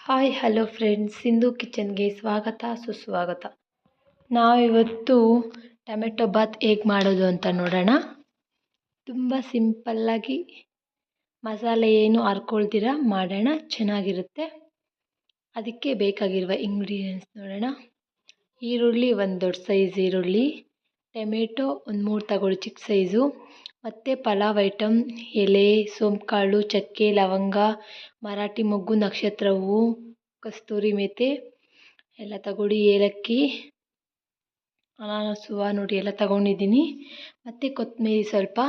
Hi hello friends, Sindhu ಕಿಚನ್ಗೆ ಸ್ವಾಗತ ಸುಸ್ವಾಗತ. ನಾವಿವತ್ತು ಟೊಮೆಟೊ ಬಾತ್ ಹೇಗೆ ಮಾಡೋದು ಅಂತ ನೋಡೋಣ. ತುಂಬ ಸಿಂಪಲ್ಲಾಗಿ ಮಸಾಲೆ ಏನು ಹಾರ್ಕೊಳ್ದಿರ ಮಾಡೋಣ, ಚೆನ್ನಾಗಿರುತ್ತೆ. ಅದಕ್ಕೆ ಬೇಕಾಗಿರುವ ಇಂಗ್ರೀಡಿಯೆಂಟ್ಸ್ ನೋಡೋಣ. ಈರುಳ್ಳಿ ಒಂದು ದೊಡ್ಡ ಸೈಜ್ ಈರುಳ್ಳಿ, ಟೊಮೆಟೊ ಒಂದು 3 ತಗೊಳ್ಳಿ ಚಿಕ್ಕ ಸೈಜು, ಮತ್ತು ಪಲಾವ್ ಐಟಮ್ ಎಲೆ, ಸೋಂಪು ಕಾಳು, ಚಕ್ಕೆ, ಲವಂಗ, ಮರಾಠಿ ಮೊಗ್ಗು, ನಕ್ಷತ್ರ ಹೂವು, ಕಸ್ತೂರಿ ಮೇಥಿ ಎಲ್ಲ ತಗೊಳ್ಳಿ, ಏಲಕ್ಕಿ, ಅನಾನಸ್ ಹೂವು ನೋಡಿ ಎಲ್ಲ ತಗೊಂಡಿದ್ದೀನಿ. ಮತ್ತು ಕೊತ್ತಂಬರಿ ಸ್ವಲ್ಪ,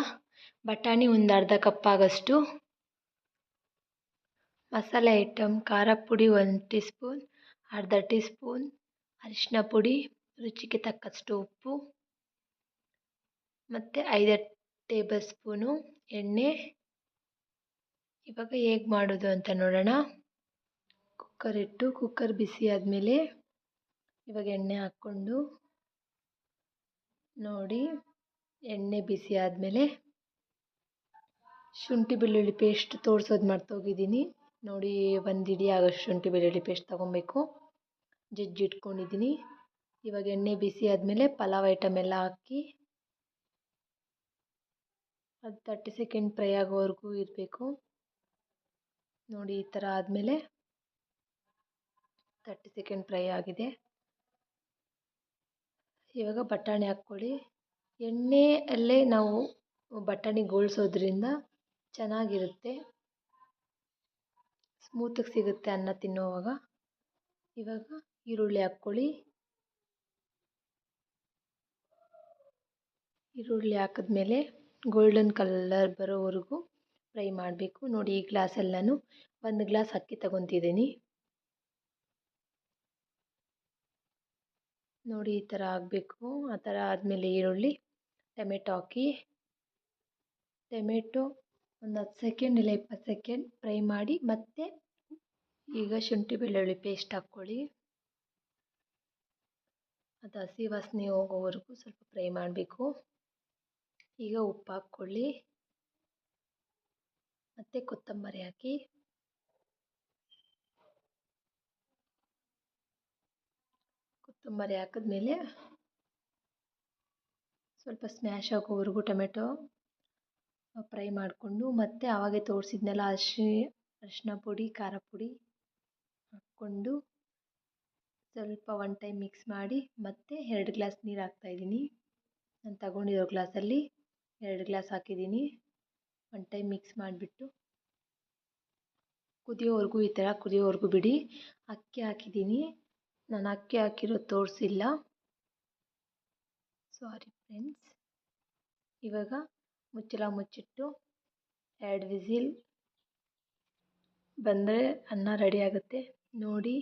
ಬಟಾಣಿ ಒಂದು ಅರ್ಧ ಕಪ್ ಆಗೋಷ್ಟು, ಮಸಾಲೆ ಐಟಮ್ ಖಾರ ಪುಡಿ 1 ಟೀ ಸ್ಪೂನ್, ಅರ್ಧ ಟೀ ಸ್ಪೂನ್ ಅರಿಶಿನ ಪುಡಿ, ರುಚಿಗೆ ತಕ್ಕಷ್ಟು ಉಪ್ಪು, ಮತ್ತು 5 ಟೇಬಲ್ ಸ್ಪೂನು ಎಣ್ಣೆ. ಇವಾಗ ಹೇಗೆ ಮಾಡೋದು ಅಂತ ನೋಡೋಣ. ಕುಕ್ಕರ್ ಇಟ್ಟು ಕುಕ್ಕರ್ ಬಿಸಿ ಆದಮೇಲೆ ಇವಾಗ ಎಣ್ಣೆ ಹಾಕ್ಕೊಂಡು ನೋಡಿ, ಎಣ್ಣೆ ಬಿಸಿ ಆದಮೇಲೆ ಶುಂಠಿ ಬೆಳ್ಳುಳ್ಳಿ ಪೇಸ್ಟ್ ತೋರಿಸೋದು ಮರ್ತೋಗಿದ್ದೀನಿ ನೋಡಿ. 1 ಹಿಡಿ ಆಗೋಷ್ಟು ಶುಂಠಿ ಬೆಳ್ಳುಳ್ಳಿ ಪೇಸ್ಟ್ ತೊಗೊಬೇಕು, ಇಟ್ಕೊಂಡಿದ್ದೀನಿ. ಇವಾಗ ಎಣ್ಣೆ ಬಿಸಿ ಆದಮೇಲೆ ಪಲಾವ್ ಐಟಮ್ ಎಲ್ಲ ಹಾಕಿ ಅದು 30 ಸೆಕೆಂಡ್ ಫ್ರೈ ಆಗೋವರೆಗೂ ಇರಬೇಕು ನೋಡಿ. ಈ ಥರ ಆದಮೇಲೆ 30 ಸೆಕೆಂಡ್ ಫ್ರೈ ಆಗಿದೆ. ಇವಾಗ ಬಟಾಣಿ ಹಾಕ್ಕೊಳ್ಳಿ. ಎಣ್ಣೆಯಲ್ಲೇ ನಾವು ಬಟಾಣಿ ಗೋಳಿಸೋದ್ರಿಂದ ಚೆನ್ನಾಗಿರುತ್ತೆ, ಸ್ಮೂತಾಗಿ ಸಿಗುತ್ತೆ ಅನ್ನ ತಿನ್ನೋವಾಗ. ಇವಾಗ ಈರುಳ್ಳಿ ಹಾಕ್ಕೊಳ್ಳಿ. ಈರುಳ್ಳಿ ಹಾಕಿದ್ಮೇಲೆ ಗೋಲ್ಡನ್ ಕಲರ್ ಬರೋವರೆಗೂ ಫ್ರೈ ಮಾಡಬೇಕು ನೋಡಿ. ಈ ಗ್ಲಾಸಲ್ಲಿ ನಾನು 1 ಗ್ಲಾಸ್ ಅಕ್ಕಿ ತಗೊತಿದ್ದೀನಿ ನೋಡಿ. ಈ ಥರ ಆಗಬೇಕು. ಆ ಥರ ಆದಮೇಲೆ ಈರುಳ್ಳಿ, ಟೊಮೆಟೊ ಹಾಕಿ. ಟೊಮೆಟೊ ಒಂದು 10 ಸೆಕೆಂಡ್ ಇಲ್ಲ 20 ಸೆಕೆಂಡ್ ಫ್ರೈ ಮಾಡಿ. ಮತ್ತು ಈಗ ಶುಂಠಿ ಬೆಳ್ಳುಳ್ಳಿ ಪೇಸ್ಟ್ ಹಾಕ್ಕೊಳ್ಳಿ. ಅದು ಹಸಿ ವಾಸನೆ ಹೋಗೋವರೆಗೂ ಸ್ವಲ್ಪ ಫ್ರೈ ಮಾಡಬೇಕು. ಈಗ ಉಪ್ಪು ಹಾಕ್ಕೊಳ್ಳಿ, ಮತ್ತು ಕೊತ್ತಂಬರಿ ಹಾಕಿ. ಕೊತ್ತಂಬರಿ ಹಾಕಿದ್ಮೇಲೆ ಸ್ವಲ್ಪ ಸ್ಮ್ಯಾಶ್ ಆಗೋವರೆಗೂ ಟೊಮೆಟೊ ಫ್ರೈ ಮಾಡಿಕೊಂಡು, ಮತ್ತು ಆವಾಗೇ ತೋರಿಸಿದ್ನೆಲ್ಲ ಅರಿಶಿನ ಪುಡಿ, ಖಾರ ಪುಡಿ ಹಾಕ್ಕೊಂಡು ಸ್ವಲ್ಪ 1 ಟೈಮ್ ಮಿಕ್ಸ್ ಮಾಡಿ. ಮತ್ತು 2 ಗ್ಲಾಸ್ ನೀರು ಹಾಕ್ತಾಯಿದ್ದೀನಿ. ನಾನು ತಗೊಂಡಿರೋ ಗ್ಲಾಸಲ್ಲಿ 2 ಗ್ಲಾಸ್ ಹಾಕಿದ್ದೀನಿ. 1 ಟೈಮ್ ಮಿಕ್ಸ್ ಮಾಡಿಬಿಟ್ಟು ಕುದಿಯೋವರೆಗೂ, ಈ ಥರ ಕುದಿಯೋವರೆಗೂ ಬಿಡಿ. ಅಕ್ಕಿ ಹಾಕಿದ್ದೀನಿ, ನಾನು ಅಕ್ಕಿ ಹಾಕಿರೋದು ತೋರಿಸಿಲ್ಲ, ಸಾರಿ ಫ್ರೆಂಡ್ಸ್. ಇವಾಗ ಮುಚ್ಚಳ ಮುಚ್ಚಿಟ್ಟು 2 ವಿಸಿಲ್ ಬಂದರೆ ಅನ್ನ ರೆಡಿ ಆಗುತ್ತೆ ನೋಡಿ.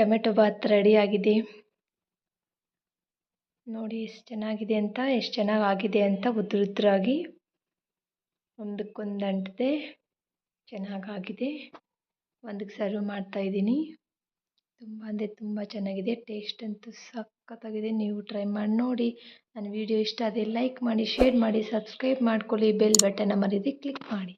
ಟೊಮೆಟೊ ಬಾತ್ ರೆಡಿಯಾಗಿದೆ ನೋಡಿ. ಎಷ್ಟು ಚೆನ್ನಾಗಿದೆ ಅಂತ, ಎಷ್ಟು ಚೆನ್ನಾಗಿ ಆಗಿದೆ ಅಂತ, ಉದ್ರಾಗಿ ಒಂದಕ್ಕೊಂದು ಅಂಟದೆ ಚೆನ್ನಾಗಾಗಿದೆ. ಒಂದಕ್ಕೆ ಸರ್ವ್ ಮಾಡ್ತಾಯಿದ್ದೀನಿ. ತುಂಬ ಅಂದರೆ ತುಂಬ ಚೆನ್ನಾಗಿದೆ. ಟೇಸ್ಟ್ ಅಂತೂ ಸಖತ್ತಾಗಿದೆ. ನೀವು ಟ್ರೈ ಮಾಡಿ ನೋಡಿ. ನನ್ನ ವಿಡಿಯೋ ಇಷ್ಟ ಆದರೆ ಲೈಕ್ ಮಾಡಿ, ಶೇರ್ ಮಾಡಿ, ಸಬ್ಸ್ಕ್ರೈಬ್ ಮಾಡ್ಕೊಳ್ಳಿ. ಬೆಲ್ ಬಟನ್ನ ಮರೀದೆ ಕ್ಲಿಕ್ ಮಾಡಿ.